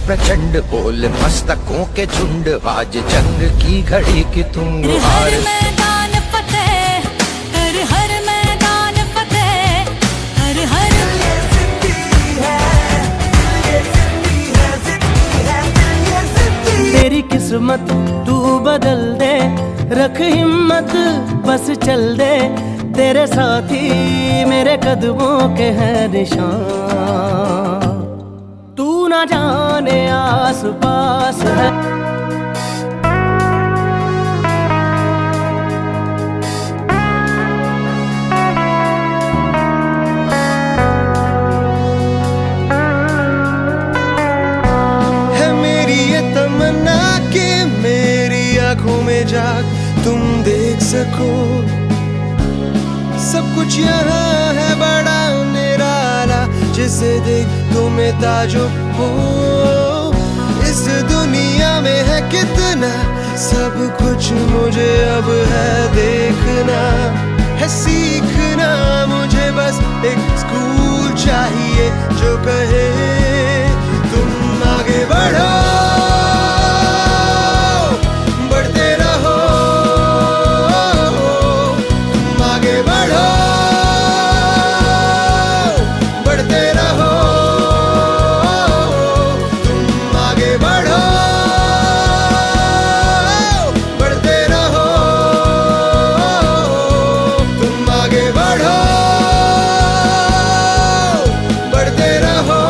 प्रचंड बोल मस्तकों के झुंड आज जंग की घड़ी की तुम हार मैदान फतेह हर मैदान फतेह हर तेरी किस्मत तू बदल दे रख हिम्मत बस चल दे तेरे साथी मेरे कदमों के हैं निशान तू ना जाने आस पास है मेरी ये तमन्ना के मेरी आंखों में जाग तुम देख सको सब कुछ यहाँ है बड़ा निराला जिसे देख तुम्हें ताजुब हो इस दुनिया में है कितना सब कुछ मुझे अब है देखना है सीखना मुझे बस एक स्कूल चाहिए जो कहे तुम आगे बढ़ो बढ़ते रहो तुम आगे बढ़ो बढ़ते रहो तुम आगे बढ़ो बढ़ते रहो तुम आगे बढ़ो बढ़ते रहो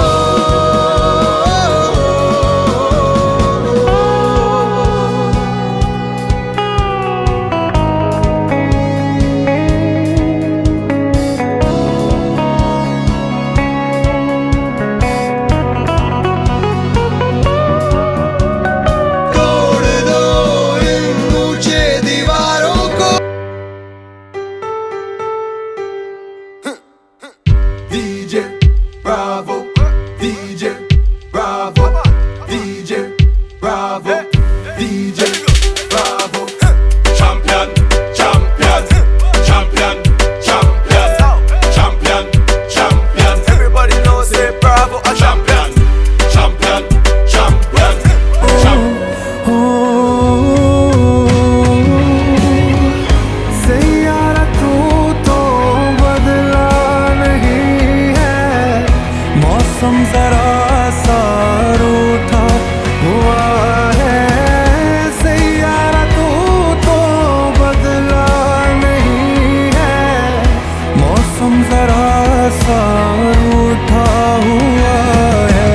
तोड़ दो इन ऊंचे दीवारों को DJ Bravo, DJ Bravo, DJ Bravo, DJ Bravo. Champion, champion, champion, champion, champion, champion. Everybody knows it, Bravo, a champion, champion, champion, champion. Saiyaara तू तो बदला नहीं है मौसम जरा सा रूठा हुआ है सैयारा तू तो बदला नहीं है मौसम जरा सा रूठा हुआ है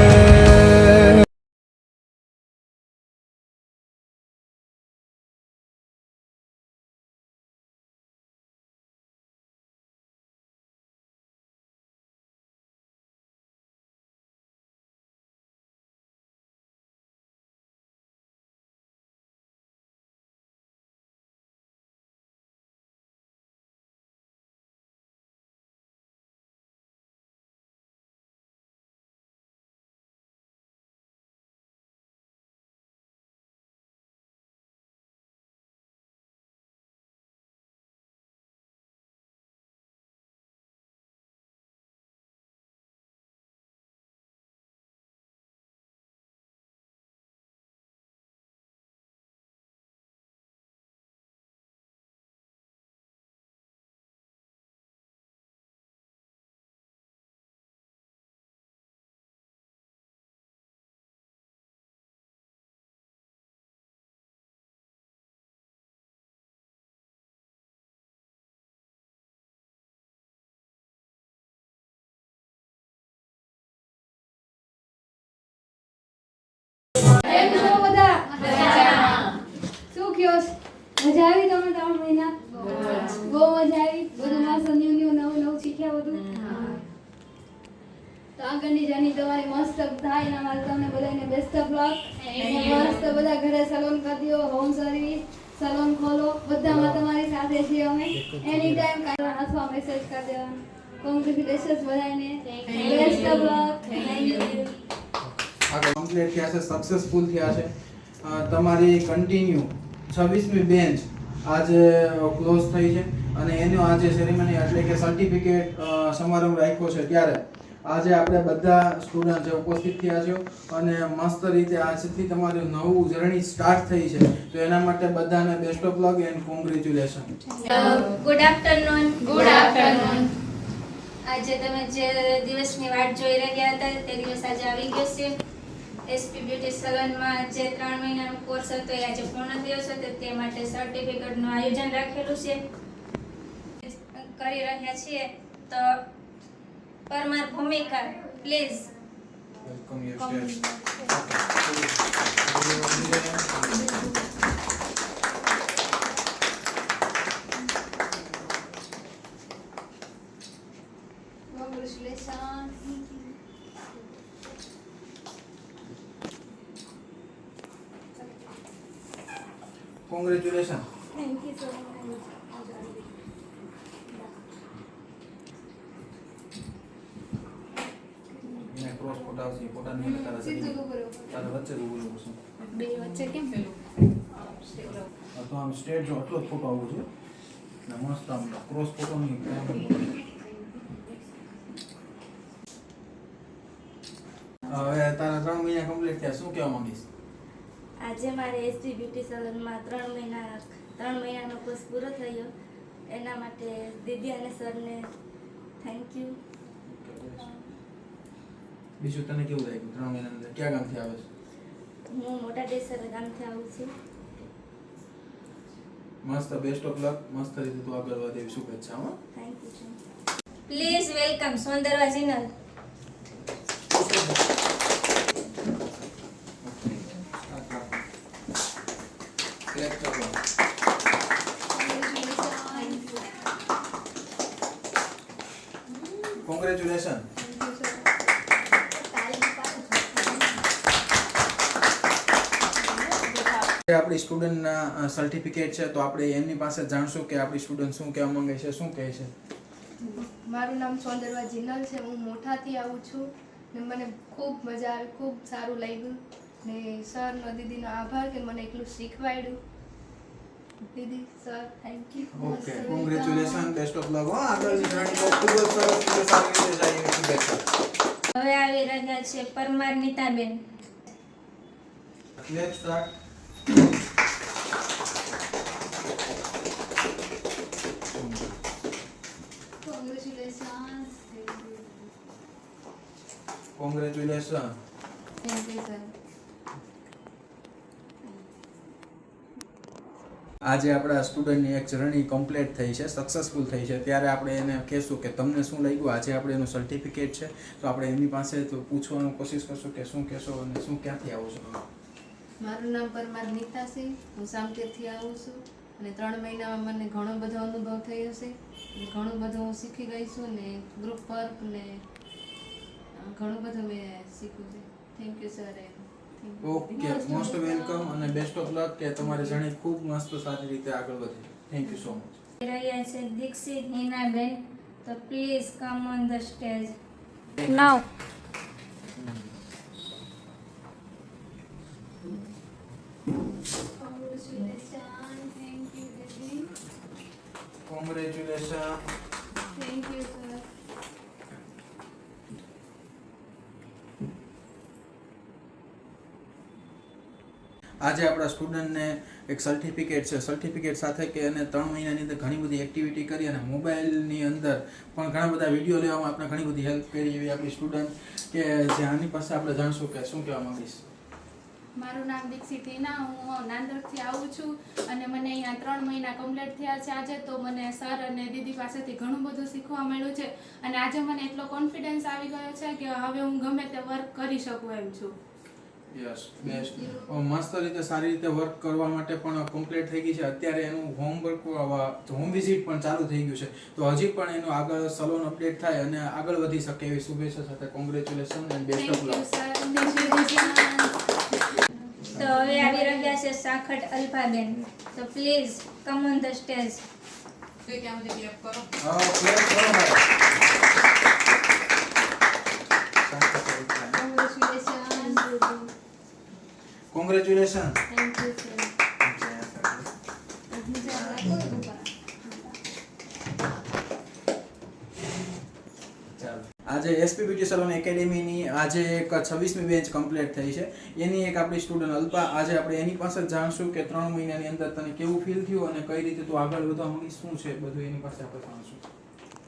શું કયો મજા આવી તમને 3 મહિના બહુ મજા આવી બધું મસ્ત ન્યુ નવું શીખ્યા બધું તો આગળની જર્ની તમારી મસ્ત થાય ને મારે તમને બધાને બેસ્ટ ઓફ લક મસ્ત બધા ઘરે સલોન કરી દો હોમ સર્વિસ સલોન ખોલો બધામાં તમારી સાથે છીએ અમે એની ટાઈમ કાઢવા અથવા મેસેજ કરી દેવાનો કોંગ્રેચ્યુલેશન્સ બધાને best of luck thank you આગળ કમ્પ્લીટ થયા છે સક્સેસફુલ થયા છે તમારી કન્ટિન્યુ 26મી બેન્ચ આજે ક્લોઝ થઈ છે અને એનો આજે સેરેમની એટલે કે સર્ટિફિકેટ સમારંભ રાખ્યો છે ત્યારે આજે આપણે બધા સ્ટુડન્ટ જે ઉપસ્થિત થયા છો અને મસ્ત રીતે આજથી તમારું નવું જર્ની સ્ટાર્ટ થઈ છે, તો એના માટે બધાને best of luck and congratulation. Good afternoon. Good afternoon. આજે તમે જે દિવસની વાટ જોઈ રહ્યા હતા તે દિવસ આજે આવી ગયો છે. એસપી બ્યુટી સલૂનમાં જે 3 મહિનાનો કોર્સ હતો એ આજે પૂર્ણ થયો છે, તો તે માટે સર્ટિફિકેટનું આયોજન રાખેલું છે. કરી રહ્યા છીએ તો પરમાર ભૂમિકા please. Welcome you Congratulations. Congratulation. Thank you so much. એને ક્રોસ ફોટા આવશે, ફોટા નહીં આવે તારા સીધું સાથે. ઉભું રહો. તારા વચ્ચે જ ઊભું રહેવું છે. બે વચ્ચે કેમ આ તો આમ સ્ટ્રેટ જો આટલો જ ફોટો આવવો છે ને મસ્ત આમ ક્રોસ ફોટો નહીં. હવે તારા 3 મહિના કમ્પ્લીટ થયા, શું કહેવા માંગીશ? આજે મારે એસપી બ્યુટી સલૂનમાં 3 મહિનાનો કોર્સ પૂરો થયો. એના માટે દીદી અને સરને થેન્ક યુ. બીજું તને કેવું લાગ્યું 3 મહિના અંદર? ક્યાં ગામથી આવે છે? હું મોટા ડેસર ગામથી આવું છું. મસ્ત, બેસ્ટ ઓફ લક. મસ્ત રીતે તું આગળ વધે એવી શુભેચ્છા. હો, thank you. Please welcome Sondarva Jinal. Congratulation. આપણી સ્ટુડન્ટના સર્ટિફિકેટ છે, તો આપણે એમની પાસે જાણશું કે આપણી સ્ટુડન્ટ શું કહેવા માંગે છે, શું કહે છે. મારું નામ સોંદરવા જીનલ છે. હું મોઠાથી આવું છું ને મને ખૂબ મજા આવી, ખૂબ સારું લાગ્યું ને સરનો દીદીનો આભાર કે મને એટલું શીખવાડ્યું. દીદી sir thank you. Okay, congratulation, best of luck. આગળની જર્ની તો ખૂબ જ સરસ રીતે સારી રીતે જાય એવી શુભેચ્છા. હવે આવી રહ્યા છે Parmar Nitaben. Let's start. Congratulations. Congratulation. Thank you sir. આજે આપણા સ્ટુડન્ટની એક જર્ની કમ્પ્લીટ થઈ છે, સક્સેસફુલ થઈ છે, ત્યારે આપણે એને કહેશું કે તમને શું લાગ્યું. આજે આપણે એનું સર્ટિફિકેટ છે, તો આપણે એમની પાસે તો પૂછવાની કોશિશ કરશું કે શું કહેશો અને શું ક્યાંથી આવો છો. મારું નામ પરમાર નીતા છે. હું સામતેરથી આવું છું અને 3 મહિનામાં મને ઘણો બધો અનુભવ થયો છે. ઘણું બધું હું શીખી ગઈ છું ને ગ્રુપ વર્ક ને ઘણું બધું મેં શીખ્યું છે. Thank you sir. Okay, most welcome અને બેસ્ટ ઓફ લક કે તમારી જર્ની ખૂબ મસ્ત સારી રીતે આગળ વધે. Thank you so much. રહ્યા છે દીક્ષિત હિનાબેન, તો please come on the stage. Now Congratulations. Thank you, Didi. Congratulation. Thank you, sir. આજે આપણા સ્ટુડન્ટને એક સર્ટિફિકેટ છે. સર્ટિફિકેટ સાથે કે એને 3 મહિનાની અંદર ઘણી બધી એક્ટિવિટી કરી અને મોબાઈલની અંદર પણ ઘણા બધા વિડીયો લેવામાં આપણે ઘણી બધી હેલ્પ કરી એવી આપણી સ્ટુડન્ટ કે જે આની પાસે આપણે જાણશું કે શું કહેવા માંગીશ. મારું નામ દીક્ષિત હિના. હું નાંદોદથી આવું છું અને મને અહીંયા 3 મહિના કમ્પ્લીટ થયા છે આજે. તો મને સર અને દીદી પાસેથી ઘણું બધું શીખવા મળ્યું છે અને આજે મને એટલો કોન્ફિડન્સ આવી ગયો છે કે હવે હું ગમે તે વર્ક કરી શકું એમ છું. Yes, best. મસ્ત રીતે સારી રીતે વર્ક કરવા માટે પણ કમ્પ્લીટ થઈ ગઈ છે. અત્યારે એનું હોમવર્ક, હોમ વિઝિટ પણ ચાલુ થઈ ગયું છે, તો હજી પણ એનું આગળ સલોન અપડેટ થાય અને આગળ વધી શકે એવી શુભેચ્છા સાથે congratulation and best of luck. તો હવે આવી રહ્યા છે સાખટ અલ્ફાબેન, તો please come on the stage. Congratulation. Thank you, sir. આજે એસપી બ્યુટી સલોન એકેડેમીની આજે એક 26મી બેન્ચ કમ્પ્લીટ થઈ છે. એની એક આપણી સ્ટુડન્ટ અલ્પા, આજે આપણે એની પાસે જ જાણશું કે 3 મહિનાની અંદર તને કેવું ફીલ થયું અને કઈ રીતે તું આગળ વધવા માંગી, શું છે બધું એની પાસે આપણે જાણશું.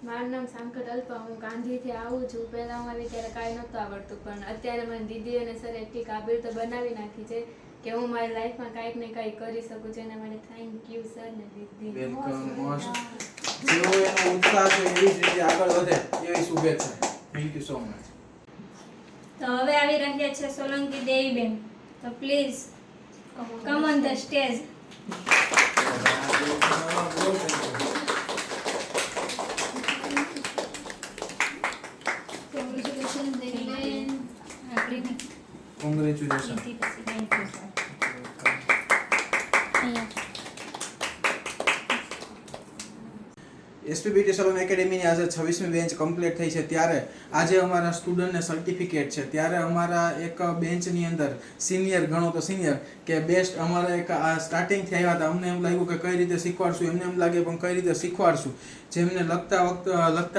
મારું નામ સાંકળ અલ્પા, હું ગાંધીથી આવું છું. પહેલાં મને ત્યારે કાંઈ નહોતું આવડતું, પણ અત્યારે મને દીદી અને સર એટલી કાબિલ તો બનાવી નાખી છે કે હું મારી લાઈફમાં કાંઈક ને કાંઈક કરી શકું છું. એના માટે થેન્ક યુ સર ને દીદી. Welcome most. જેવો એનો ઉત્સાહ છે એવી જ રીતે આગળ વધે એવી શુભેચ્છા. Thank you so much. તો હવે આવી રહ્યા છે સોલંકી દેવીબેન. તો please come on the stage. Congratulation Deviben. Congratulation. SP beauty salon એકેડેમીની આજે 26મી બેન્ચ કમ્પ્લીટ થઈ છે. ત્યારે આજે અમારા સ્ટુડન્ટને સર્ટિફિકેટ છે. ત્યારે અમારા એક બેન્ચની અંદર સિનિયર, ગણો તો સિનિયર કે બેસ્ટ, અમારા એક આ સ્ટાર્ટિંગથી આવ્યા હતા. અમને એમ લાગ્યું કે કઈ રીતે શીખવાડશું, એમને એમ લાગે પણ કઈ રીતે શીખવાડશું, જેમને લખતા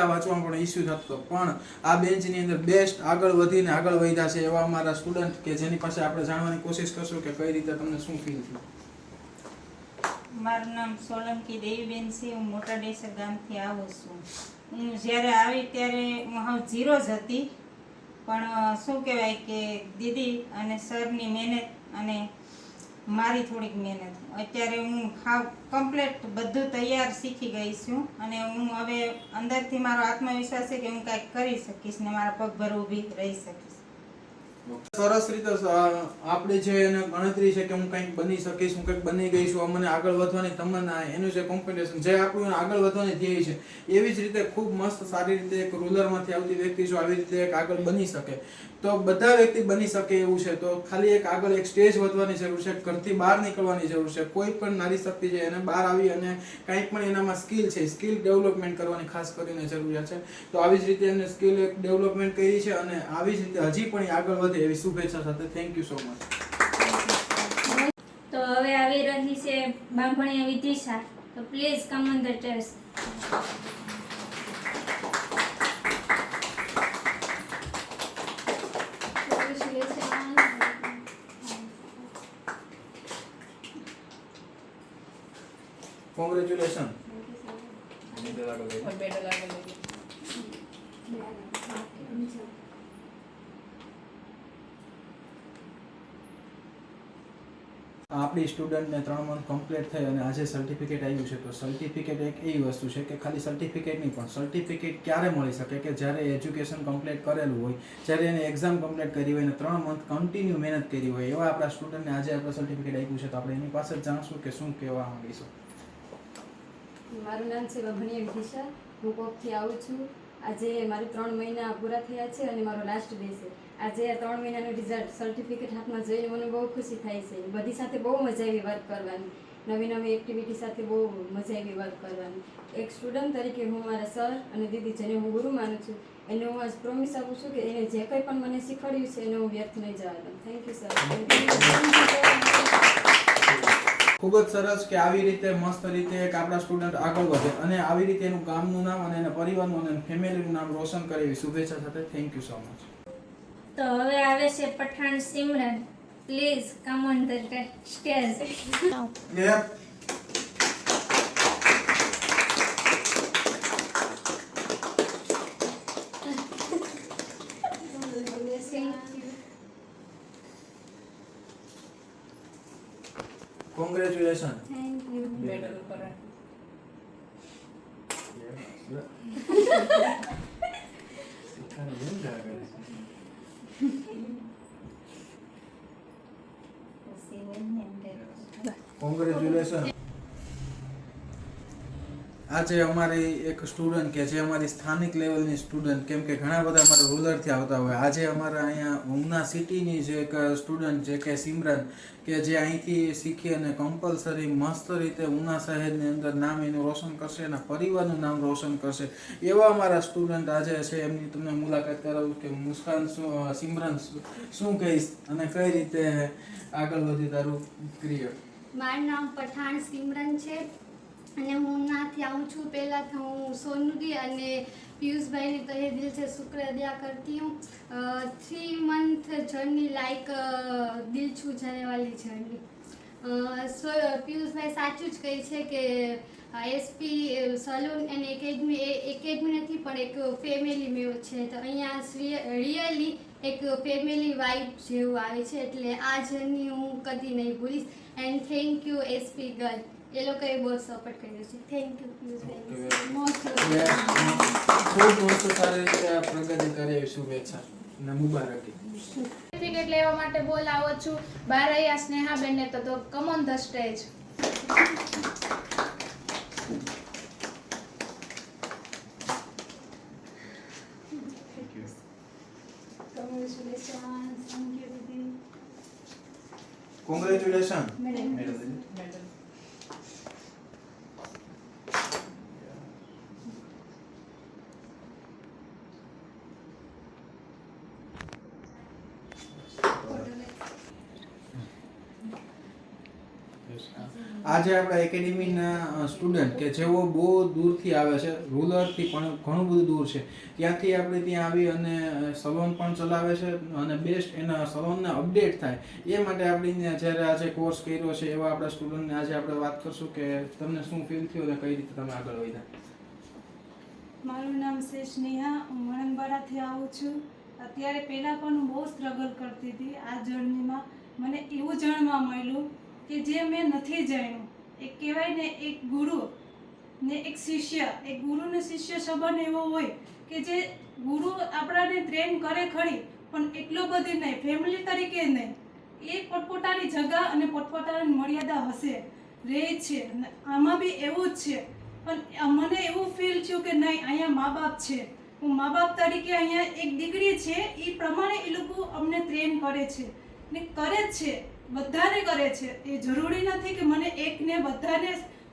વાંચવામાં પણ ઇસ્યુ થતો, પણ આ બેન્ચની અંદર બેસ્ટ આગળ વધીને આગળ વધ્યા છે એવા અમારા સ્ટુડન્ટ કે જેની પાસે આપણે જાણવાની કોશિશ કરશું કે કઈ રીતે તમને શું ફીલ થયું. મારું નામ સોલંકી દેવીબેન છે. હું મોટા ડેસર ગામથી આવું છું. હું જ્યારે આવી ત્યારે હું હાવ 0 જ હતી, પણ શું કહેવાય કે દીદી અને સરની મહેનત અને મારી થોડીક મહેનત, અત્યારે હું હાવ કમ્પ્લીટ બધું તૈયાર શીખી ગઈ છું. અને હું હવે અંદરથી મારો આત્મવિશ્વાસ છે કે હું કાંઈક કરી શકીશ ને મારા પગભર ઊભી રહી શકીશ. સરસ રીતે આપણે જે એને ગણતરી છે કે હું કંઈક બની શકીશ, હું કંઈક બની ગઈ છું, મને આગળ વધવાની તમન્ના, એનું જે કોમ્પિટિશન, જે આપણું આગળ વધવાની ધ્યેય છે, એવી જ રીતે ખૂબ મસ્ત સારી રીતે એક રૂલરમાંથી આવતી વ્યક્તિ જો આવી રીતે એક આગળ બની શકે તો બધા વ્યક્તિ બની શકે એવું છે. તો ખાલી એક આગળ એક સ્ટેજ વધવાની જરૂર છે, ઘરથી બહાર નીકળવાની જરૂર છે. કોઈ પણ નારી શક્તિ છે એને બહાર આવી અને કંઈક પણ એનામાં સ્કિલ છે, સ્કિલ ડેવલપમેન્ટ કરવાની ખાસ કરીને જરૂરિયાત છે. તો આવી જ રીતે એમને સ્કિલ ડેવલપમેન્ટ કરી છે અને આવી જ રીતે હજી પણ આગળ વધે એવી શુભેચ્છા સાથે થેન્ક યુ સો મચ. તો હવે આવી રહી છે બાંભણીયા વિદિશા. તો please come on the stage. Congratulation. આપણી સ્ટુડન્ટને 3 મંથ કમ્પ્લીટ થઈ અને આજે સર્ટિફિકેટ આવ્યું છે. તો સર્ટિફિકેટ એક એવી વસ્તુ છે કે ખાલી સર્ટિફિકેટ નહીં, પણ સર્ટિફિકેટ ક્યારે મળી શકે કે જ્યારે એજ્યુકેશન કમ્પ્લીટ કરેલું હોય, જ્યારે એને એક્ઝામ કમ્પ્લીટ કરી હોય અને 3 મંથ કન્ટિન્યુ મહેનત કરી હોય, એવા આપણા સ્ટુડન્ટને આજે આપણે સર્ટિફિકેટ આપ્યું છે. તો આપણે એની પાસે જ જાણશું કે શું કહેવા માંગીશું. મારું નામ છે બાંભણીયા વિદિશા, હું કોકથી આવું છું. આજે મારે 3 મહિના પૂરા થયા છે અને મારો લાસ્ટ ડે છે. આજે આ 3 મહિનાનું રિઝલ્ટ સર્ટિફિકેટ હાથમાં જોઈને મને બહુ ખુશી થાય છે. બધી સાથે બહુ મજા આવી વર્ક કરવાની, નવી નવી એક્ટિવિટી સાથે બહુ મજા આવી વર્ક કરવાની. એક સ્ટુડન્ટ તરીકે હું મારા સર અને દીદી, જેને હું ગુરુ માનું છું, એને હું આજ પ્રોમિસ આપું છું કે એને જે કંઈ પણ મને શીખવાડ્યું છે એને હું વ્યર્થ નહીં જવા દઉં. Thank you sir. ખૂબ જ સરસ કે આવી રીતે મસ્ત રીતે એક આપણા સ્ટુડન્ટ આગળ વધે અને આવી રીતે એનું ગામનું નામ અને એના પરિવારનું અને ફેમિલીનું નામ રોશન કરે એવી શુભેચ્છા સાથે થેન્ક યુ સો મચ. તો હવે આવે છે Pathan Simran. Please come on the stage. Congratulation. Thank you. Congratulation. આજે અમારી એક સ્ટુડન્ટ કે જે અમારી સ્થાનિક લેવલની સ્ટુડન્ટ, કેમ કે ઘણા બધા અમારા રૂરલથી આવતા હોય, આજે અમારા અહીંયા ઉના સિટીની જે એક સ્ટુડન્ટ જે કે સિમરન કે જે અહીંથી શીખી અને કમ્પલસરી મસ્ત રીતે ઉના શહેરની અંદર નામ એનું રોશન કરશે, એના પરિવારનું નામ રોશન કરશે, એવા અમારા સ્ટુડન્ટ આજે છે. એમની તમને મુલાકાત કરાવું કે મુસ્કાન સિમરન શું કહીશ અને કઈ રીતે આગળ વધી તારું ક્રિયર. મારું નામ પઠાણ સિમરન છે અને હું ઉનાથી આવું છું. પહેલાં તો હું સોનગી અને पीयूष भाई ने तहे दिल से शुक्र अदा करती हूँ 3 मंथ जर्नी लाइक दिल छू जाने वाली जर्नी पीयूष भाई साचું જ કહે છે કે એસપી સલૂન એન્ડ એકેડમી નથી પણ એક ફેમિલી મેં છે તો અહીંયા રિયલી એક ફેમિલી વાઇબ જેવું આવે છે એટલે આ જર્ની હું કદી નહીં ભૂલીશ and thank you SP girl એ લોકોએ બહુ સપોર્ટ કર્યો છે થેન્ક યુ પીયુષભાઈ મોસ્ટ ખૂબ સારી રીતે પ્રગતિ કરે એવી શુભેચ્છા અને મુબારકી. સર્ટિફિકેટ લેવા માટે બોલાવો છું બારૈયા સ્નેહાબેનને તો come on the stage. Congratulation. આજે આપણા એકેડેમીના સ્ટુડન્ટ કે જેઓ બહુ દૂરથી આવે છે, રૂરલથી પણ ઘણું બધું દૂર છે, ત્યાંથી આપણે ત્યાં આવી અને સલોન પણ ચલાવે છે અને બેસ્ટ એના સલોનને અપડેટ થાય એ માટે આપણે જ્યારે આજે કોર્સ કર્યો છે એવા આપણા સ્ટુડન્ટને આજે આપણે વાત કરશું કે તમને શું ફીલ થયું અને કઈ રીતે તમે આગળ વધ્યા. મારું નામ છે સ્નેહા, હું વણંદવાડાથી આવું છું. અત્યારે પહેલાં પણ હું બહુ સ્ટ્રગલ કરતી હતી. આ જર્નીમાં મને એવું જાણવા મળ્યું કે જે મેં નથી જાણ્યું. એક કહેવાય ને એક ગુરુ ને એક શિષ્ય, એક ગુરુ ને શિષ્ય સંબંધ એવો હોય કે જે ગુરુ આપણાને ટ્રેન કરે ખરી પણ એટલો બધી નહીં, ફેમિલી તરીકે નહીં. એ પોતપોતાની જગા અને પોતપોતાની મર્યાદા હશે રહે છે. આમાં બી એવું જ છે. પણ મને એવું ફીલ થયું કે નહીં, અહીંયા મા બાપ છે, હું મા બાપ તરીકે અહીંયા એક દીકરી છે એ પ્રમાણે એ લોકો અમને ટ્રેન કરે છે ને કરે જ છે, બધાને કરે છે. એ જરૂરી નથી કે મને એકને બધાને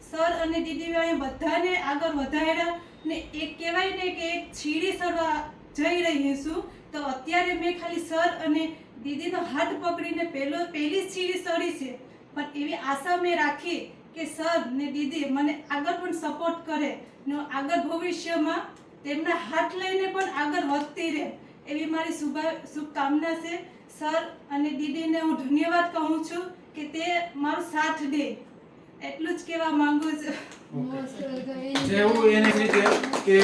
સર અને દીદીભાઈ બધાને આગળ વધાર્યા ને એક કહેવાય ને કે એક છીડી સરવા જઈ રહી છું તો અત્યારે મેં ખાલી સર અને દીદીનો હાથ પકડીને પહેલી સીડી ચડી છે. પણ એવી આશા મેં રાખી કે સર ને દીદી મને આગળ પણ સપોર્ટ કરે ને આગળ ભવિષ્યમાં તેમના હાથ લઈને પણ આગળ વધતી રહે એવી મારી શુભકામના છે. સર અને દીદીને હું ધન્યવાદ કહું છું કે તે મારો સાથ દે, એટલું જ કહેવા માંગુ છું. જેવું એને રીતે કે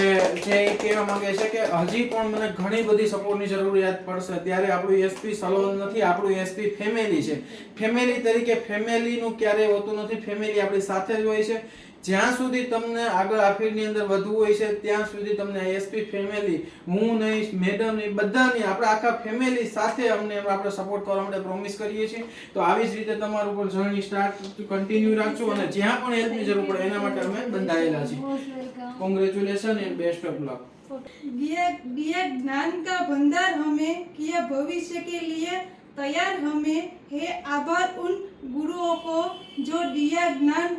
જે કહેવા માંગે છે કે હજી પણ મને ઘણી બધી સપોર્ટની જરૂરિયાત પડશે ત્યારે આપણું એસપી સલોન નથી, આપણું એસપી ફેમિલી છે. ફેમિલી તરીકે ફેમિલીનું ક્યારેય હોતું નથી, ફેમિલી આપણી સાથે જ હોય છે. જ્યાં સુધી તમને આગળ આ ફિલ્ડની અંદર વધવું હોય છે ત્યાં સુધી તમને એસપી ફેમિલી, હું નહીં, મેડમ નહીં, બધાની આપણે આખા ફેમિલી સાથે અમને આપણે સપોર્ટ કરવા માટે પ્રોમિસ કરીએ છીએ. તો આવી જ રીતે તમારું ઉપર જર્ની સ્ટાર્ટ કન્ટિન્યુ રાખજો અને જ્યાં પણ હેલ્પની જરૂર પડે એના માટે અમે બંધાયેલા છીએ. કોંગ્રેચ્યુલેશન એન્ડ બેસ્ટ ઓફ લક. दिया ज्ञान का भंडार हमें किया भविष्य के लिए तैयार हमें है आभार उन गुरुओं को जो दिया ज्ञान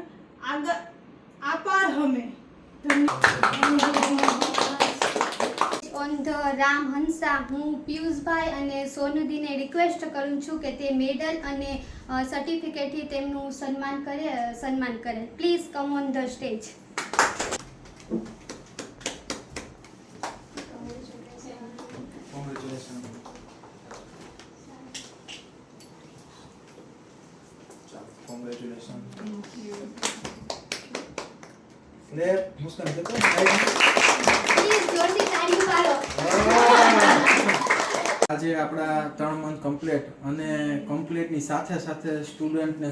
आपार हमें. ઓન ધ રામ હંસા હું પિયુષભાઈ અને સોનુદીને રિક્વેસ્ટ કરું છું કે તે મેડલ અને સર્ટિફિકેટથી તેમનું સન્માન કરે. Please come on the stage. Congratulations. Thank you. Clap. Muskan Please જોરથી તાળી પાડો. આજે આપણા 3 મંથ કમ્પ્લીટ અને કમ્પ્લીટની સાથે સાથે સ્ટુડન્ટને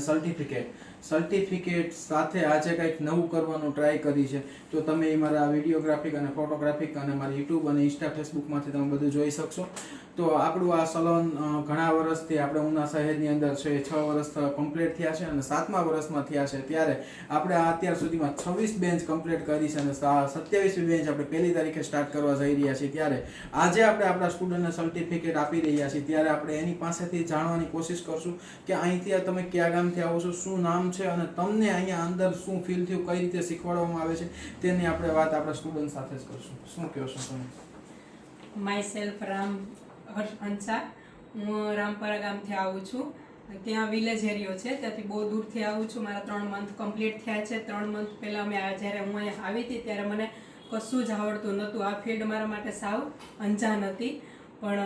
સર્ટિફિકેટ સાથે આજે કંઈક નવું કરવાનું ટ્રાય કરી છે. તો તમે એ મારા વિડીયોગ્રાફિક અને ફોટોગ્રાફિક અને મારી યુટ્યુબ અને ઇન્સ્ટા ફેસબુકમાંથી તમે બધું જોઈ શકશો. તો આપણું આ સલોન ઘણા વર્ષથી આપણે ઉના શહેરની અંદર છે 6 વર્ષ કમ્પ્લીટ થયા છે અને 7મા વર્ષમાં થયા છે. ત્યારે આપણે અત્યાર સુધીમાં 26 બેન્ચ કમ્પ્લીટ કરી છે અને 27મી બેન્ચ આપણે 1 તારીખે સ્ટાર્ટ કરવા જઈ રહ્યા છીએ. ત્યારે આજે આપણે આપણા સ્ટુડન્ટને સર્ટિફિકેટ આપી રહ્યા છીએ. ત્યારે આપણે એની પાસેથી જાણવાની કોશિશ કરશું કે અહીંથી તમે કયા ગામથી આવો છો, શું નામ છે અને તમને અહીંયા અંદર શું ફીલ થયું, કઈ રીતે શીખવાડવામાં આવે છે તેની આપણે વાત આપણા સ્ટુડન્ટ સાથે જ કરશું. શું કહો છો તમે? માય સેલ્ફ રામ હંસા, હું રામપરા ગામથી આવું છું. ત્યાં વિલેજ એરિયો છે, ત્યાંથી બહુ દૂરથી આવું છું. મારા 3 મંથ કમ્પ્લીટ થયા છે. 3 મંથ પહેલાં જ્યારે હું અહીંયા આવી હતી ત્યારે મને કશું જ આવડતું નહોતું. આ ફિલ્ડ મારા માટે સાવ અંજાન હતી. પણ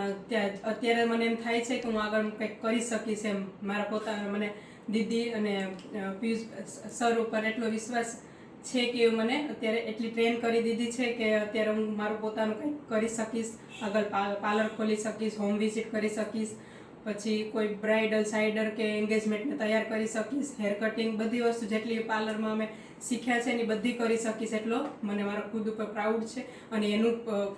અત્યારે મને એમ થાય છે કે હું આગળ કંઈક કરી શકીશ એમ. મારા પોતાના મને દીદી અને પિયુષ સર ઉપર એટલો વિશ્વાસ છે કે મને અત્યારે એટલી ટ્રેન કરી દીધી છે કે અત્યારે હું મારું પોતાનું કંઈક કરી શકીશ. આગળ પાર્લર ખોલી શકીશ, હોમ વિઝિટ કરી શકીશ, પછી કોઈ બ્રાઇડલ સાઇડર કે એન્ગેજમેન્ટને તૈયાર કરી શકીશ, હેર કટિંગ, બધી વસ્તુ જેટલી પાર્લરમાં અમે શીખ્યા છે એની બધી કરી શકીશ. એટલો મને મારા ખુદ ઉપર પ્રાઉડ છે અને એનું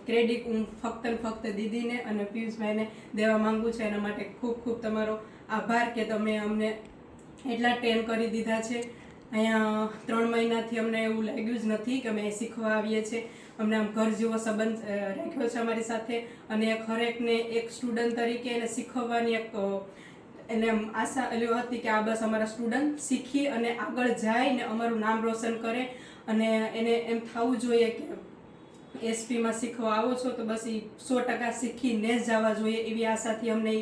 ક્રેડિટ હું ફક્ત ને ફક્ત દીદીને અને પિયુષભાઈને દેવા માંગુ છું. એના માટે ખૂબ ખૂબ તમારો આભાર કે તમે અમને એટલા ટ્રેન કરી દીધા છે. અહીંયા 3 મહિનાથી અમને એવું લાગ્યું જ નથી કે અમે શીખવા આવીએ છીએ. અમને આમ ઘર જેવો સંબંધ રાખ્યો છે અમારી સાથે અને હરેકને એક સ્ટુડન્ટ તરીકે એને શીખવવાની એક એને આશા એવી હતી કે આ બસ અમારા સ્ટુડન્ટ શીખી અને આગળ જાય ને અમારું નામ રોશન કરે અને એને એમ થવું જોઈએ કે એસપીમાં શીખવા આવો છો તો બસ એ 100% શીખીને જ જવા જોઈએ એવી આશાથી અમને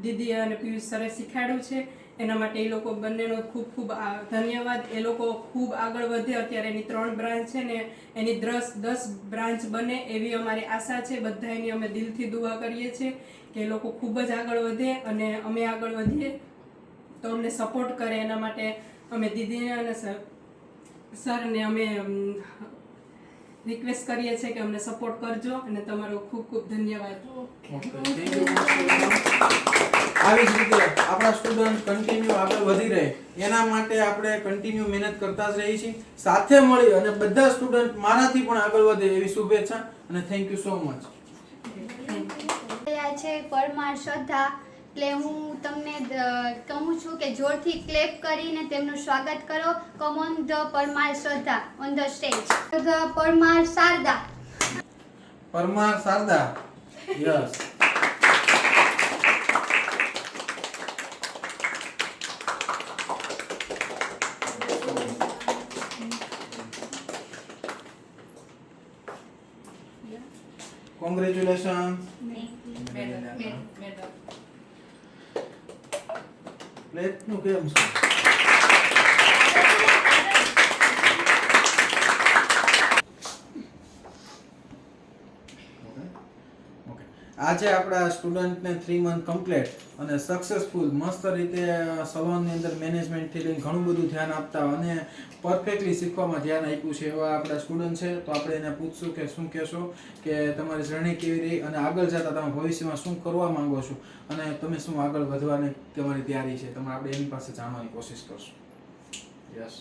દીદી અને પિયુષ સરે શીખવાડ્યું છે. એના માટે એ લોકો બંનેનો ખૂબ ખૂબ ધન્યવાદ. એ લોકો ખૂબ આગળ વધે. અત્યારે એની 3 બ્રાન્ચ છે ને એની 10 બ્રાન્ચ બને એવી અમારી આશા છે. બધા એની અમે દિલથી દુઆ કરીએ છીએ કે એ લોકો ખૂબ જ આગળ વધે અને અમે આગળ વધીએ તો અમને સપોર્ટ કરે. એના માટે અમે દીદીને અને સરને અમે રિક્વેસ્ટ કરીએ છીએ કે અમને સપોર્ટ કરજો અને તમારો ખૂબ ખૂબ ધન્યવાદ. આવી જ રીતે આપણા સ્ટુડન્ટ કન્ટિન્યુ આગળ વધી રહે એના માટે આપણે કન્ટિન્યુ મહેનત કરતા જ રહીએ છીએ. સાથે મળી અને બધા સ્ટુડન્ટ મારાથી પણ આગળ વધે એવી શુભેચ્છા અને થેન્ક યુ સો મચ. છે પરમાર શ્રદ્ધા, એટલે હું તમને કહું છું કે જોરથી ક્લેપ કરીને તેમનું સ્વાગત કરો. કમ on the Parmar Shraddha on the stage. The Parmar Sharda. Parmar Sharda, yes. Congratulations. Plate નું કેમ છે? આજે આપણા સ્ટુડન્ટને 3 મંથ કમ્પ્લીટ અને સક્સેસફુલ મસ્ત રીતે સલોનની અંદર મેનેજમેન્ટથી લઈને ઘણું બધું ધ્યાન આપતા અને પરફેક્ટલી શીખવામાં ધ્યાન આપ્યું છે એવા આપણા સ્ટુડન્ટ છે. તો આપણે એને પૂછશું કે શું કહેશો કે તમારી જર્ની કેવી રહી અને આગળ જતાં તમે ભવિષ્યમાં શું કરવા માંગો છો અને તમે શું આગળ વધવાની તમારી તૈયારી છે. તમે આપણે એની પાસે જાણવાની કોશિશ કરશું. યસ.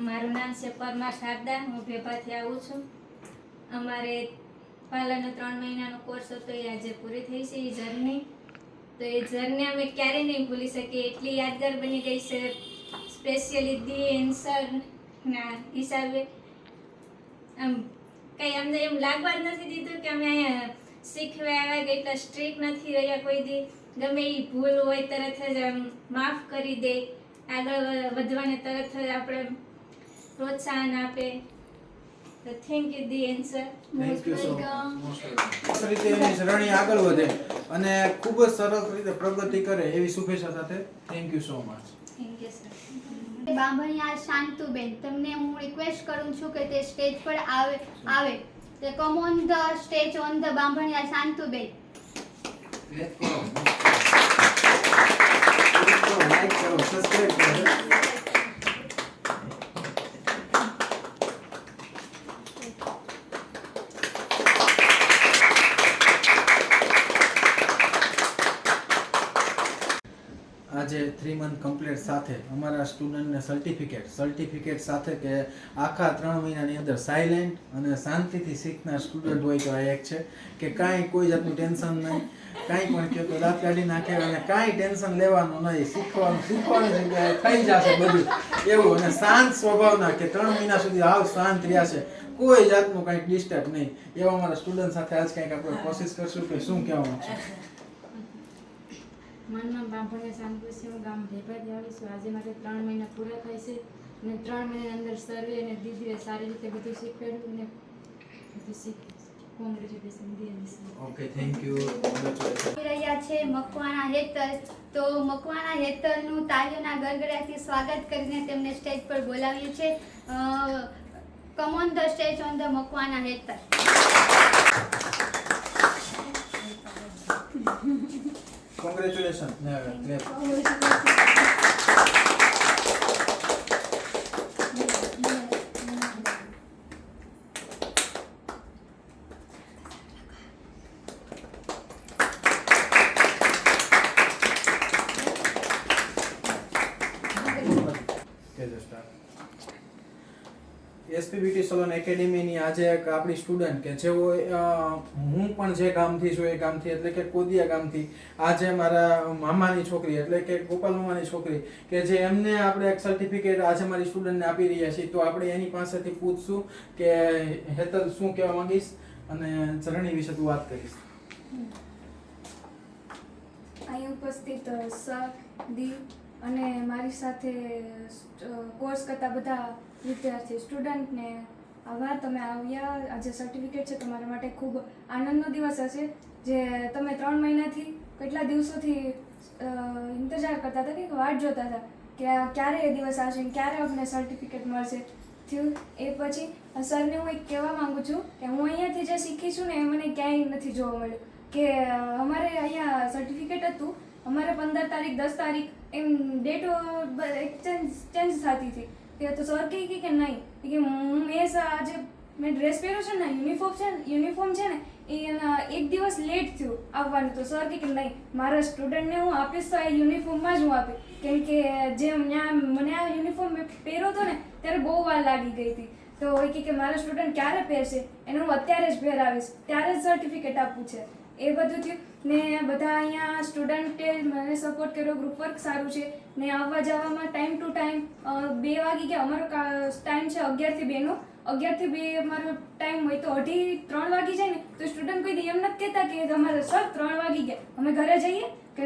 મારું નામ છે પરમાર શારદા. હું ભેભાથી આવું છું. અમારે પાર્લરનો 3 મહિનાનો કોર્સ હતો એ આજે પૂરી થઈ છે. એ જર્ની તો એ જર્ની અમે ક્યારેય નહીં ભૂલી શકીએ. એટલી યાદગાર બની ગઈ છે. સ્પેશિયલી દી એન્સરના હિસાબે આમ કંઈ અમને એમ લાગવા જ નથી દીધું કે અમે અહીંયા શીખવા આવ્યા કે એટલા સ્ટ્રિક્ટ નથી રહ્યા કોઈ દી. ગમે એ ભૂલ હોય તરત જ આમ માફ કરી દે. આગળ વધવાને તરત જ આપણે પ્રોત્સાહન આપે. તો થેન્ક યુ દી answer. Thank you so much. રીતે એની જર્ની આગળ વધે અને ખૂબ જ સરસ રીતે પ્રગતિ કરે એવી શુભેચ્છા સાથે thank you so much. Thank you sir. Bambhaniya Shantuben, તમને હું રિક્વેસ્ટ કરું છું કે તે સ્ટેજ પર આવે. તો come on the stage on the Bambhaniya Shantuben. Like કરો, સબસ્ક્રાઇબ કરો. આજે 3 મંથ કમ્પ્લીટ સાથે અમારા સ્ટુડન્ટને સર્ટિફિકેટ સાથે કે આખા 3 મહિનાની અંદર સાયલેન્ટ અને શાંતિથી શીખનાર સ્ટુડન્ટ હોય તો આ એક છે કે કાંઈ કોઈ જાતનું ટેન્શન નહીં. કાંઈ પણ કહે તો દાંત કાઢી નાખે અને કાંઈ ટેન્શન લેવાનું નહીં. શીખવાનું જગ્યાએ થઈ જશે બધું એવું અને શાંત સ્વભાવના કે 3 મહિના સુધી હાવ શાંત રહ્યા છે. કોઈ જાતનું કાંઈક ડિસ્ટર્બ નહીં. એવા અમારા સ્ટુડન્ટ સાથે આજ કંઈક આપણે કોશિશ કરશું કે શું કહેવાનું છે. મારું નામ બાંભણિયા શાંતુ છે. હું ગામ ભેભાથી આવું છું. આજે મારે 3 મહિના પૂરા થાય છે અને 3 મહિનાની અંદર સર્વે અને દીદીએ સારી રીતે બધું શીખવાડ્યું અને બધું શીખ્યું. કોંગ્રેચ્યુલેશન દી. Okay, thank you. રહ્યા છે મકવાણા હેતલ. તો મકવાણા હેતલનું તાળીઓના ગરગડાથી સ્વાગત કરીને તેમને સ્ટેજ પર બોલાવ્યું છે. come on the stage on the Makwana Hektar. Congratulation. SP beauty salon એકેડેમીની આજે એક આપણી સ્ટુડન્ટ કે જેઓ હું પણ જે ગામથી છું એ ગામથી એટલે કે કોદિયા ગામથી આજે મારા મામાની છોકરી એટલે કે ગોપાલ મામાની છોકરી કે જે એમને આપણે એક સર્ટિફિકેટ આજે મારી સ્ટુડન્ટને આપી રહ્યા છીએ, તો આપણે એની પાસેથી પૂછશું કે હેતલ શું કહેવા માંગીશ અને ચરણી વિશે તું વાત કરીશ. અહીં ઉપસ્થિત સર, દી અને મારી સાથે કોર્સ કરતા બધા વિદ્યાર્થી સ્ટુડન્ટને આભાર. તમે આવ્યા. આજે સર્ટિફિકેટ છે તમારા માટે ખૂબ આનંદનો દિવસ હશે. જે તમે 3 મહિનાથી કેટલા દિવસોથી ઇંતજાર કરતા હતા કે વાટ જોતા હતા કે ક્યારે એ દિવસ આવશે, ક્યારે અમને સર્ટિફિકેટ મળશે થયું. એ પછી સરને હું એક કહેવા માગું છું કે હું અહીંયાથી જે શીખી છું ને એ મને ક્યાંય નથી જોવા મળ્યું. કે અમારે અહીંયા સર્ટિફિકેટ હતું, અમારે 15 તારીખ 10 તારીખ એમ ડેટો ચેન્જ થતી હતી. તો સર કહે કે નહીં કે હું આજે મેં ડ્રેસ પહેર્યો છે ને, યુનિફોર્મ છે ને એ એના 1 દિવસ લેટ થયું આવવાનું. તો સર કે નહીં, મારા સ્ટુડન્ટને હું આપીશ તો એ યુનિફોર્મમાં જ હું આપીશ. કેમ કે જે મને આ યુનિફોર્મ પહેર્યો હતો ને ત્યારે બહુ વાર લાગી ગઈ હતી. તો એ કે મારા સ્ટુડન્ટ ક્યારે પહેરશે એને હું અત્યારે જ પહેરાવીશ, ત્યારે જ સર્ટિફિકેટ આપવું છે. એ બધું થયું ને બધા અહીંયા સ્ટુડન્ટે મને સપોર્ટ કર્યો, ગ્રુપ વર્ક સારું છે ને આવવા જવામાં ટાઈમ ટુ ટાઈમ 2 વાગી ગયા. અમારો ટાઈમ છે 11 થી 2 નો. 11 થી 2 અમારો ટાઈમ હોય તો 2:30-3 વાગી જાય ને તો સ્ટુડન્ટ કોઈ દી એમ નથી કહેતા કે અમારે સર 3 વાગી ગયા અમે ઘરે જઈએ કે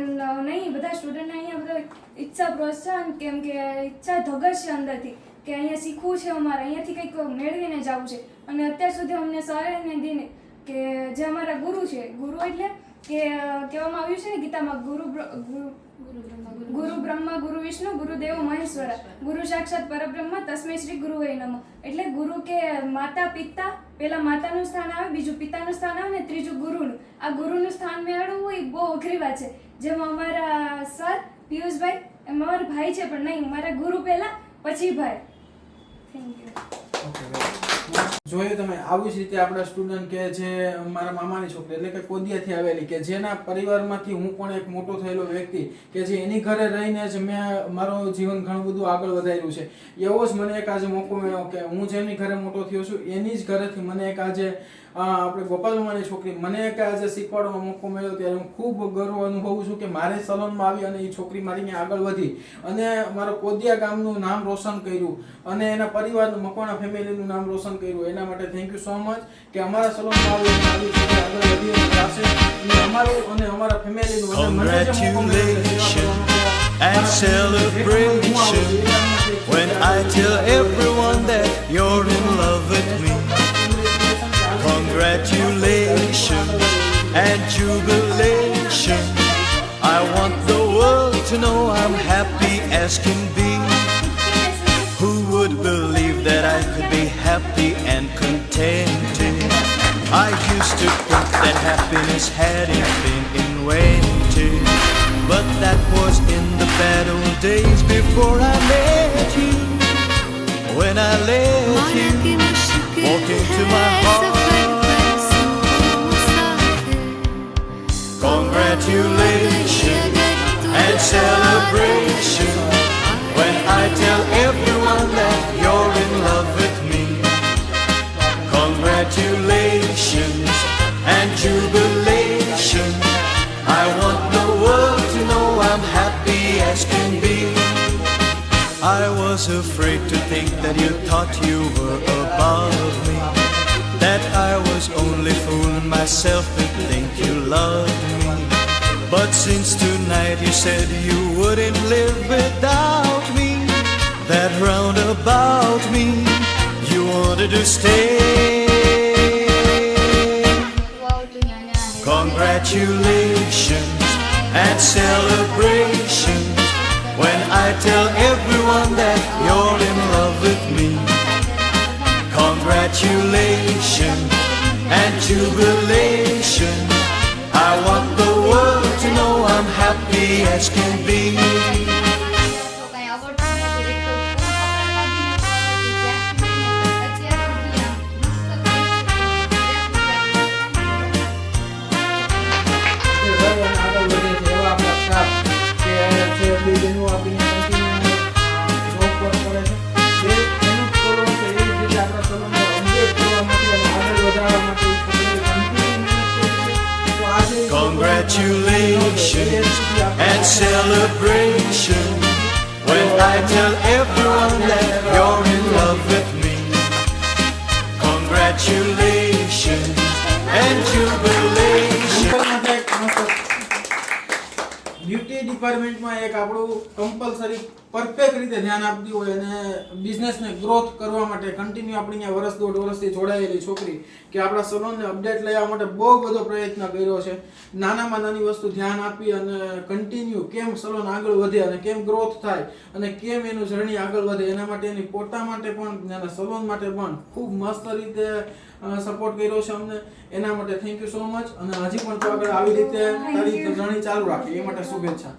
નહીં. બધા સ્ટુડન્ટને અહીંયા બધા ઈચ્છા પ્રોત્સાહન કેમ કે ઈચ્છા ધગશ છે અંદરથી કે અહીંયા શીખવું છે, અમારે અહીંયાથી કંઈક મેળવીને જવું છે. અને અત્યાર સુધી અમને સરે ને દીને કે જે અમારા ગુરુ છે, ગુરુ એટલે કે કહેવામાં આવ્યું છે ને ગીતામાં ગુરુ બ્રહ્મા ગુરુ વિષ્ણુ ગુરુદેવ મહેશ્વરા ગુરુ સાક્ષાત પરબ્રહ્મ તસ્મૈ શ્રી ગુરુવે નમઃ. એટલે ગુરુ કે માતા પિતા, પહેલા માતાનું સ્થાન આવે, બીજું પિતાનું સ્થાન આવે ને ત્રીજું ગુરુનું. આ ગુરુનું સ્થાન મેળવવું એ બહુ અઘરી વાત છે. જેમાં અમારા સર પિયુષભાઈ એમ અમારા ભાઈ છે પણ નહીં, મારા ગુરુ પહેલા પછી ભાઈ. Thank you. જોયું તમે, આવી જ રીતે આપણા સ્ટુડન્ટ કે જે મારા મામાની છોકરી એટલે કે કોદિયાથી આવેલી કે જેના પરિવારમાંથી હું પણ એક મોટો થયેલો વ્યક્તિ કે જે એની ઘરે રહીને જ મેં મારું જીવન ઘણું બધું આગળ વધાર્યું છે. એવો જ મને એક આજે મોકો મળ્યો કે હું જેની ઘરે મોટો થયો છું એની જ ઘરેથી મને એક આજે આપણે ગોપાલ મામાની છોકરી મને એક આજે શીખવાડવાનો મોકો મળ્યો ત્યારે હું ખૂબ ગર્વ અનુભવું છું કે મારે સલોનમાં આવી અને એ છોકરી મારી આગળ વધી અને મારો કોદિયા ગામનું નામ રોશન કર્યું અને એના પરિવારનું, મકવાણા ફેમિલીનું નામ રોશન કર્યું. એના માટે થેન્ક યુ સો મચ કે અમારા સલોનમાં આવી છોકરી આગળ વધી અને પાસે અમારું અને અમારા ફેમિલીનું અને મને જે મોકો મળ્યો and celebration when I tell everyone that you're in love with me. Congratulations and jubilation. I want the world to know I'm happy as can be. Who would believe that I could be happy and contented? I used to think that happiness hadn't been invented, but that was in the bad old days before I met you. When I let you walk into my heart. Congratulations and celebration when I tell everyone that you're in love with me. Congratulations and jubilation. I want the world to know I'm happy as can be. I was afraid to think that you thought you were above me, that I was only fooling myself to think you loved me. But since tonight you said you wouldn't live without me, that round about me you wanted to stay. Congratulations and celebrations when I tell everyone that you're in love with me. Congratulations congratulations and jubilation. I want the world to know I'm happy as can be. કાંઈ આવડતું નથી, એક તો Congratulations and celebration when I tell everyone that you're in love with me. Congratulations and jubilation. Beauty ડિપાર્ટમેન્ટમાં એક આપણું compulsory perfect રીતે ધ્યાન આપતી હોય અને બિઝનેસને ગ્રોથ કરવા માટે કન્ટિન્યુ આપણી અહીંયા વર્ષ દોઢ વર્ષથી જોડાયેલી છોકરી કે આપણા સલોનને અપડેટ લેવા માટે બહુ બધો પ્રયત્ન કર્યો છે. નાનામાં નાની વસ્તુ ધ્યાન આપી અને કન્ટિન્યુ કેમ સલોન આગળ વધે અને કેમ ગ્રોથ થાય અને કેમ એનું જર્ની આગળ વધે એના માટે એની પોતા માટે પણ અને સલોન માટે પણ ખૂબ મસ્ત રીતે સપોર્ટ કર્યો છે અમને. એના માટે થેન્ક યુ સો મચ. અને હજી પણ તો આગળ આવી રીતે તારી જર્ની ચાલુ રાખે એ માટે શુભેચ્છા.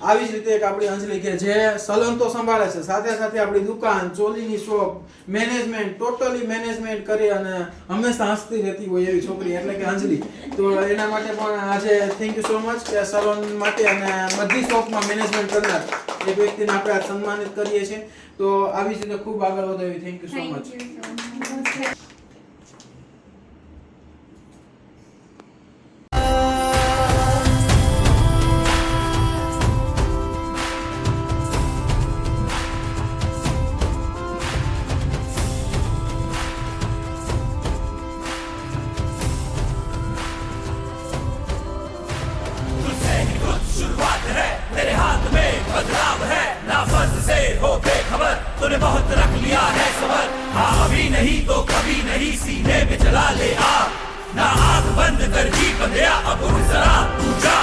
આવી જ રીતે એક આપણી અંજલિ કે જે સલૂન તો સંભાળે છે, સાથે સાથે આપણી દુકાન, ચોલીની શોપ, મેનેજમેન્ટ, ટોટલી મેનેજમેન્ટ કરી અને હંમેશા હસતી રહેતી હોય એવી છોકરી એટલે કે અંજલિ. તો એના માટે પણ આજે થેન્ક યુ સો મચ કે સલૂન માટે અને બધી શોપમાં મેનેજમેન્ટ કરનાર એક વ્યક્તિને આપણે આ સન્માનિત કરીએ છીએ. તો આવી જ રીતે ખૂબ આગળ વધે એવી થેન્ક યુ સો મચ. तूने बहुत रख लिया है सबर, हाँ अभी नहीं तो कभी नहीं, सीने पे चला ले आग, ना आंख बंद कर जी बंधया अब जरा तू जा.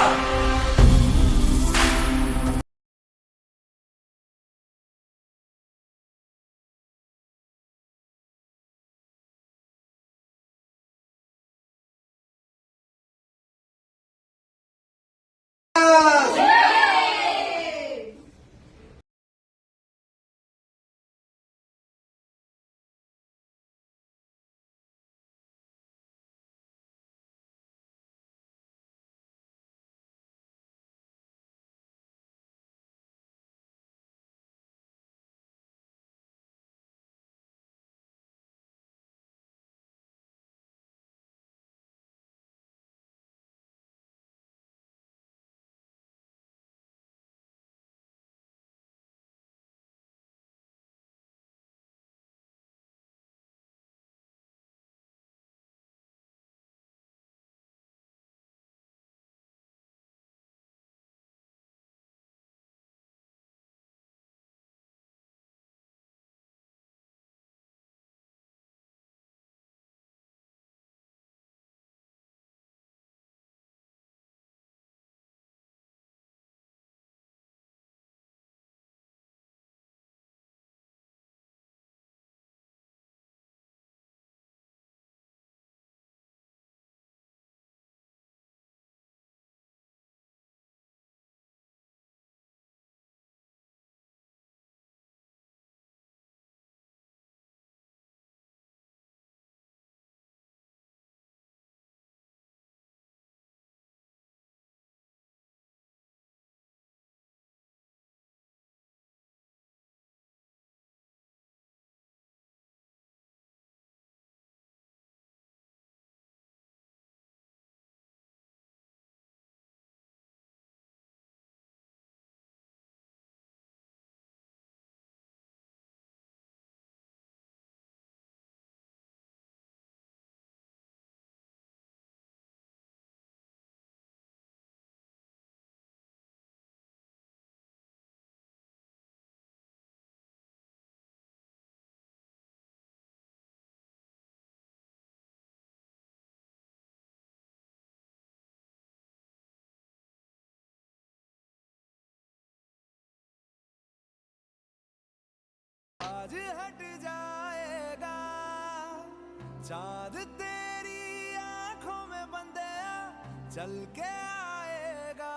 आज हट जाएगा चांद तेरी आंखों में बंदया चल के आएगा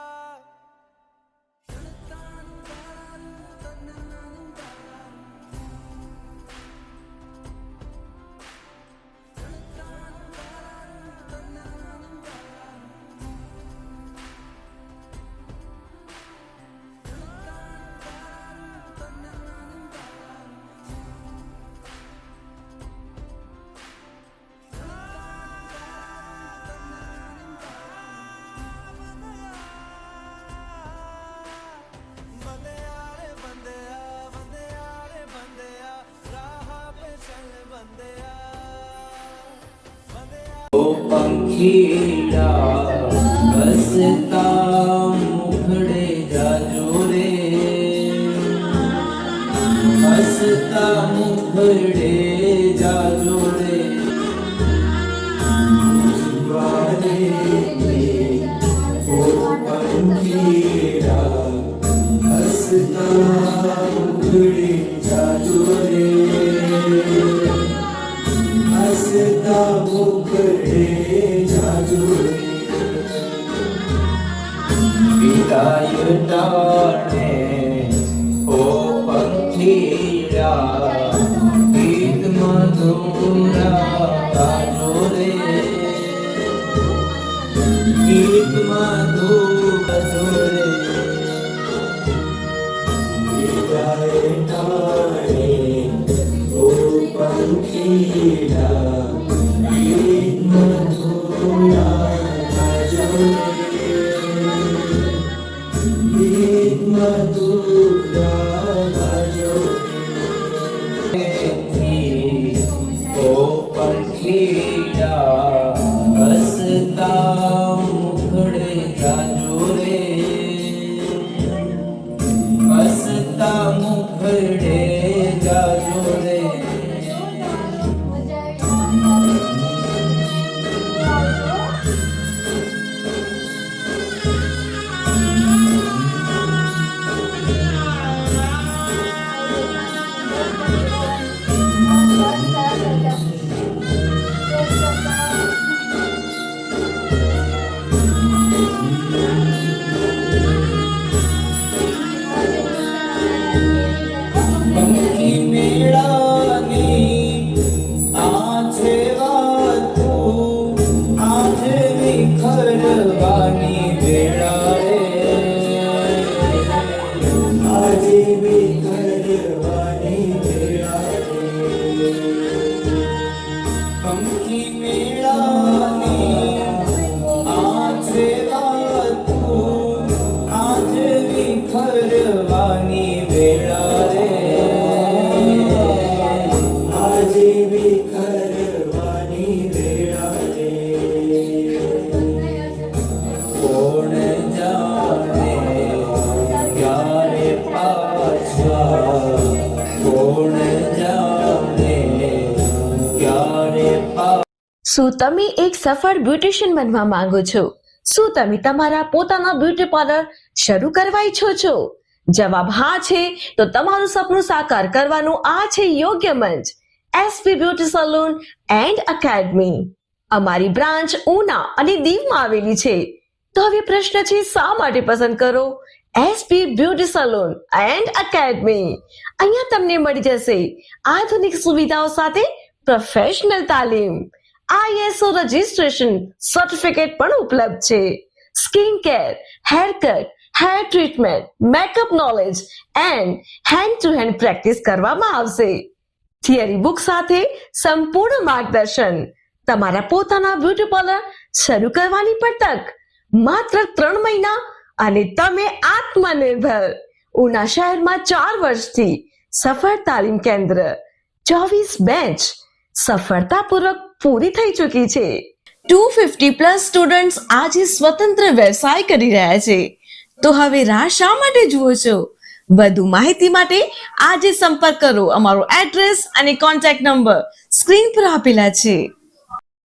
ओ पंखीड़ा बसता मुखड़े जाजो रे बसता मुखड़े जाजो रे ओ पंखीड़ा बसता मुखड़े जाजो रे हसता मुखड़े जाजू विदाई डाले ओ पंखीड़ा गीत मधुरा गाजो रे गीत मधुरा रे विदाई डाले ओ पंखीड़ा बसता मुखड़े जाजो रे बसता मुखड़े जाजो रे શું તમે એક સફળ બ્યુટિશિયન બનવા માંગો છો? શું તમે તમારા પોતાના બ્યુટી પાર્લર શરૂ કરવા ઈચ્છો છો? જવાબ હા છે તો તમારું સપનું સાકાર કરવાનું આ છે યોગ્ય મંચ, SP beauty salon and academy. અમારી બ્રાન્ચ ઉના અને દીવમાં આવેલી છે. તો હવે પ્રશ્ન છે, શા માટે પસંદ કરો SP beauty salon and academy? અહીંયા તમને મળી જશે આધુનિક સુવિધાઓ સાથે પ્રોફેશનલ તાલીમ, ISO રજિસ્ટ્રેશન સર્ટિફિકેટ પણ ઉપલબ્ધ છે. Skin care, hair cut, hair treatment, makeup knowledge and hand to hand practice કરવામાં આવશે. થિયરી બુક સાથે સંપૂર્ણ માર્ગદર્શન. તમારા પોતાના બ્યુટી પાર્લર શરૂ કરવાની પણ તક. માત્ર 3 મહિના અને તમે આત્મનિર્ભર. ઉના શહેરમાં 4 વર્ષથી સફળ તાલીમ કેન્દ્ર, 24 બેન્ચ સફળતાપૂર્વક પૂરી થઈ ચૂકી છે. 250+ સ્ટુડન્ટ્સ આજે સ્વતંત્ર વ્યવસાય કરી રહ્યા છે. તો હવે રાહ શા માટે જુઓ છો? વધુ માહિતી માટે આજે સંપર્ક કરો. અમારો એડ્રેસ અને કોન્ટેક્ટ નંબર સ્ક્રીન પર આપેલા છે.